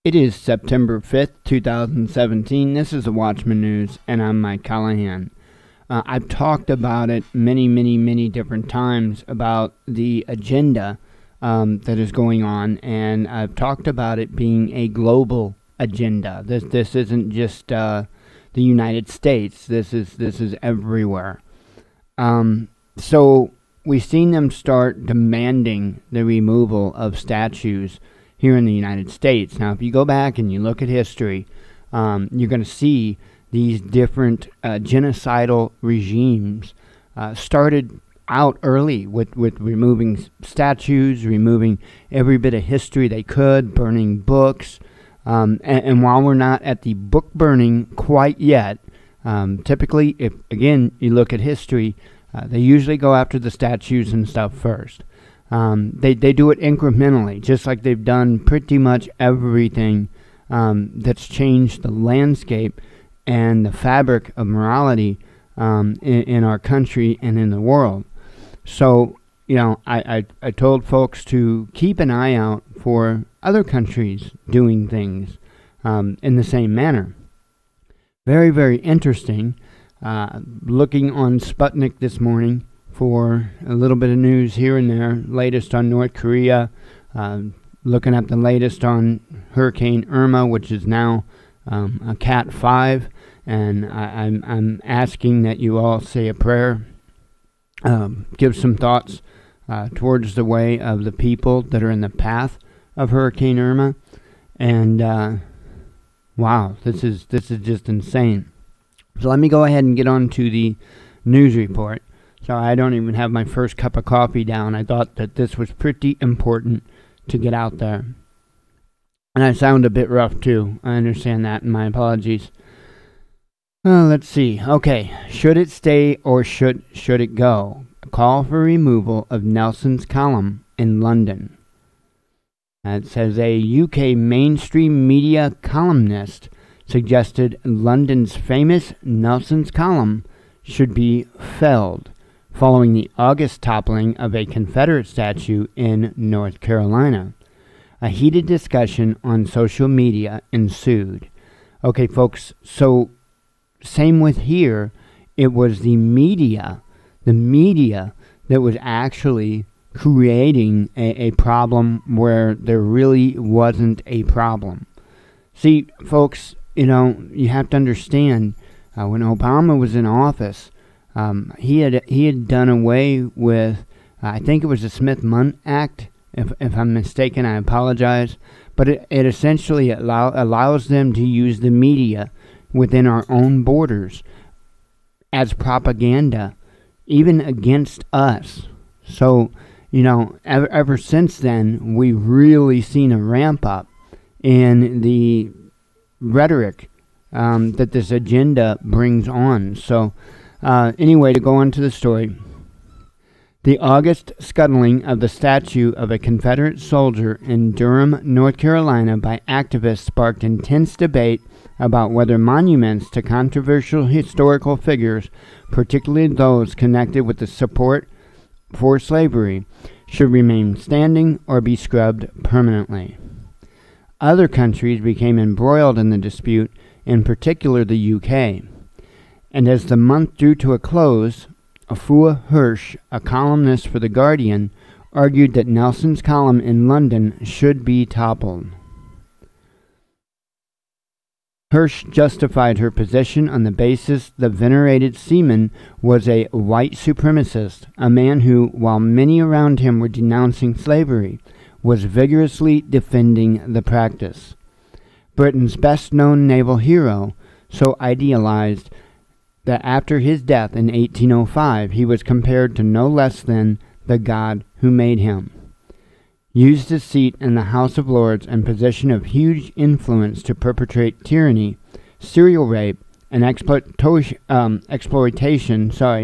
It is September 5th, 2017. This is the Watchman News, and I'm Mike Callahan. I've talked about it many different times about the agenda that is going on, and I've talked about it being a global agenda. This isn't just the United States. This is everywhere. So we've seen them start demanding the removal of statues here in the United States. Now, if you go back and you look at history, you're going to see these different genocidal regimes started out early with removing statues, removing every bit of history they could, burning books. And while we're not at the book burning quite yet, typically, if again you look at history, they usually go after the statues and stuff first. They do it incrementally, just like they've done pretty much everything that's changed the landscape and the fabric of morality in our country and in the world. So, you know, I told folks to keep an eye out for other countries doing things in the same manner. Very interesting. Looking on Sputnik this morning for a little bit of news here and there, latest on North Korea, looking at the latest on Hurricane Irma, which is now a Cat 5, and I'm asking that you all say a prayer, give some thoughts towards the way of the people that are in the path of Hurricane Irma, and wow, this is just insane. So let me go ahead and get on to the news report. So I don't even have my first cup of coffee down. I thought that this was pretty important to get out there. And I sound a bit rough too. I understand that, and my apologies. Let's see. Okay, should it stay or should it go? A call for removal of Nelson's column in London. It says a UK mainstream media columnist suggested London's famous Nelson's column should be felled following the August toppling of a Confederate statue in North Carolina. A heated discussion on social media ensued. Okay, folks, so same with here. It was the media that was actually creating a problem where there really wasn't a problem. See, folks, you know, you have to understand, when Obama was in office, he had done away with, I think it was the Smith-Mundt Act. If I'm mistaken, I apologize. But it essentially allows them to use the media within our own borders as propaganda, even against us. So, you know, ever since then, we've really seen a ramp up in the rhetoric that this agenda brings on. So, anyway, to go on to the story. The August scuttling of the statue of a Confederate soldier in Durham, North Carolina by activists sparked intense debate about whether monuments to controversial historical figures, particularly those connected with the support for slavery, should remain standing or be scrubbed permanently. Other countries became embroiled in the dispute, in particular the UK. And as the month drew to a close, Afua Hirsch, a columnist for The Guardian, argued that Nelson's column in London should be toppled. Hirsch justified her position on the basis the venerated seaman was a white supremacist, a man who, while many around him were denouncing slavery, was vigorously defending the practice. Britain's best-known naval hero, so idealized that after his death in 1805 he was compared to no less than the God who made him, used his seat in the House of Lords and position of huge influence to perpetrate tyranny, serial rape, and exploitation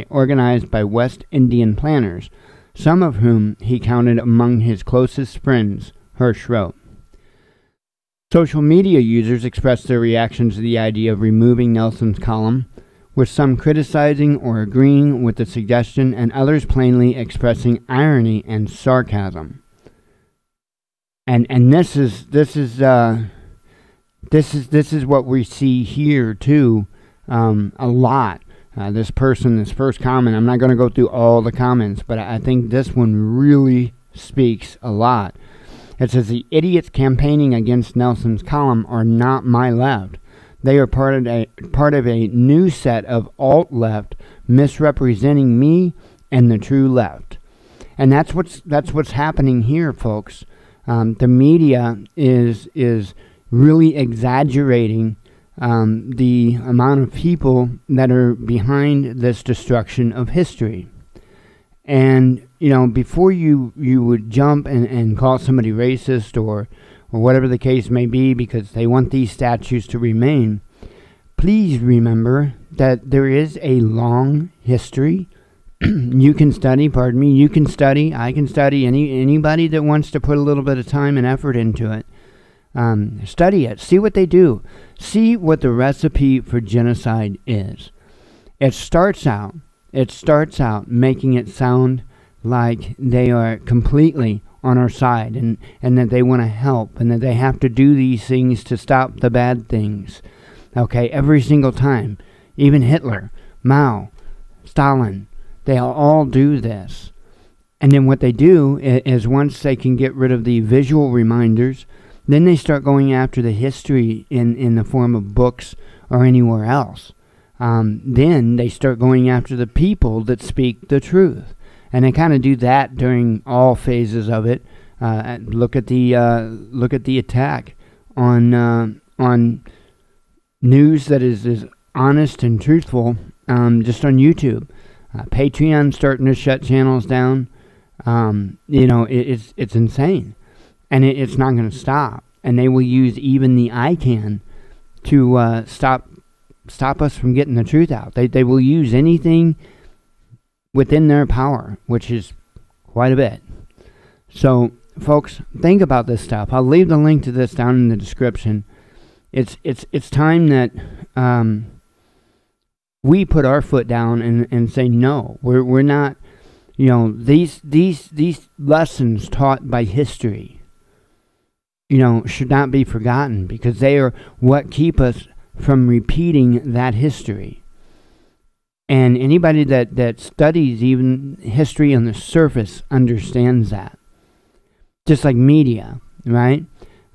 organized by West Indian planters, some of whom he counted among his closest friends, Hirsch wrote. Social media users expressed their reactions to the idea of removing Nelson's column, with some criticizing or agreeing with the suggestion and others plainly expressing irony and sarcasm. And this is This is what we see here too, a lot. This first comment, I'm not going to go through all the comments, but I think this one really speaks a lot. It says, the idiots campaigning against Nelson's column are not my left. They are part of a new set of alt-left misrepresenting me and the true left. And that's what's happening here, folks. The media is really exaggerating the amount of people that are behind this destruction of history. And, before you would jump and call somebody racist or whatever the case may be because they want these statues to remain, please remember that there is a long history. You can study, I can study, anybody that wants to put a little bit of time and effort into it. Study it, see what they do, see what the recipe for genocide is. It starts out making it sound like they are completely on our side and that they want to help and that they have to do these things to stop the bad things. Okay, every single time. Even Hitler, Mao, Stalin, they all do this. And then what they do is once they can get rid of the visual reminders, then they start going after the history in the form of books or anywhere else. Then they start going after the people that speak the truth. And they kind of do that during all phases of it. Look at the attack on news that is honest and truthful, just on YouTube. Patreon starting to shut channels down. It's insane, and it's not going to stop. And they will use even the ICANN to stop us from getting the truth out. They will use anything within their power, which is quite a bit. So, folks, think about this stuff. I'll leave the link to this down in the description. It's time that we put our foot down and say no. We're not, these lessons taught by history, should not be forgotten because they are what keep us from repeating that history. And anybody that studies even history on the surface understands that. Just like media, right?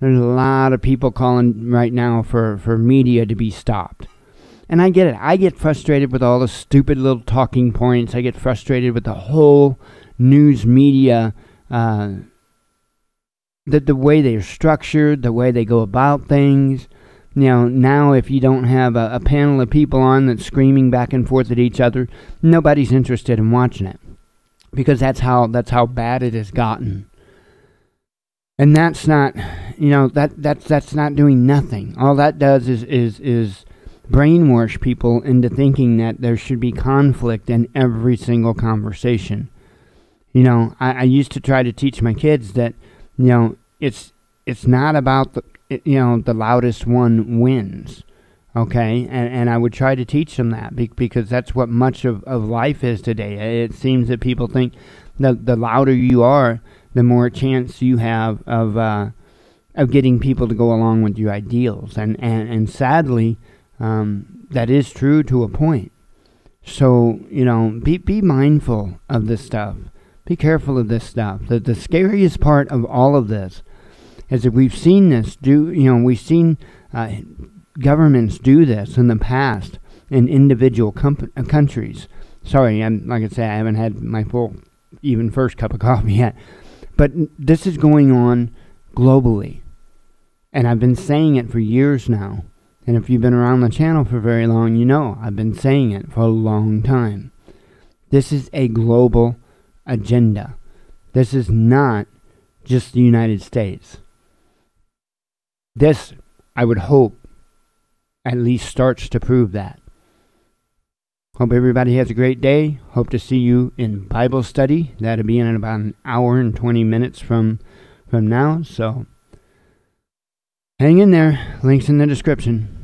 There's a lot of people calling right now for media to be stopped. And I get it. I get frustrated with all the stupid little talking points. I get frustrated with the whole news media, the way they're structured, the way they go about things. Now if you don't have a panel of people on that's screaming back and forth at each other, nobody's interested in watching it. Because that's how bad it has gotten. And that's not, that's not doing nothing. All that does is brainwash people into thinking that there should be conflict in every single conversation. I used to try to teach my kids that, it's not about the loudest one wins. Okay, and I would try to teach them that because that's what much of life is today. It seems that people think that the louder you are, the more chance you have of getting people to go along with your ideals. And sadly, that is true to a point. So, be mindful of this stuff. Be careful of this stuff. The scariest part of all of this is that we've seen this we've seen governments do this in the past in individual countries. Sorry, like I say, I haven't had my even first cup of coffee yet. But this is going on globally. And I've been saying it for years now. And if you've been around the channel for very long, I've been saying it for a long time. This is a global agenda. This is not just the United States. This, I would hope, at least starts to prove that. Hope everybody has a great day. Hope to see you in Bible study. That'll be in about an hour and 20 minutes from now. So hang in there. Links in the description.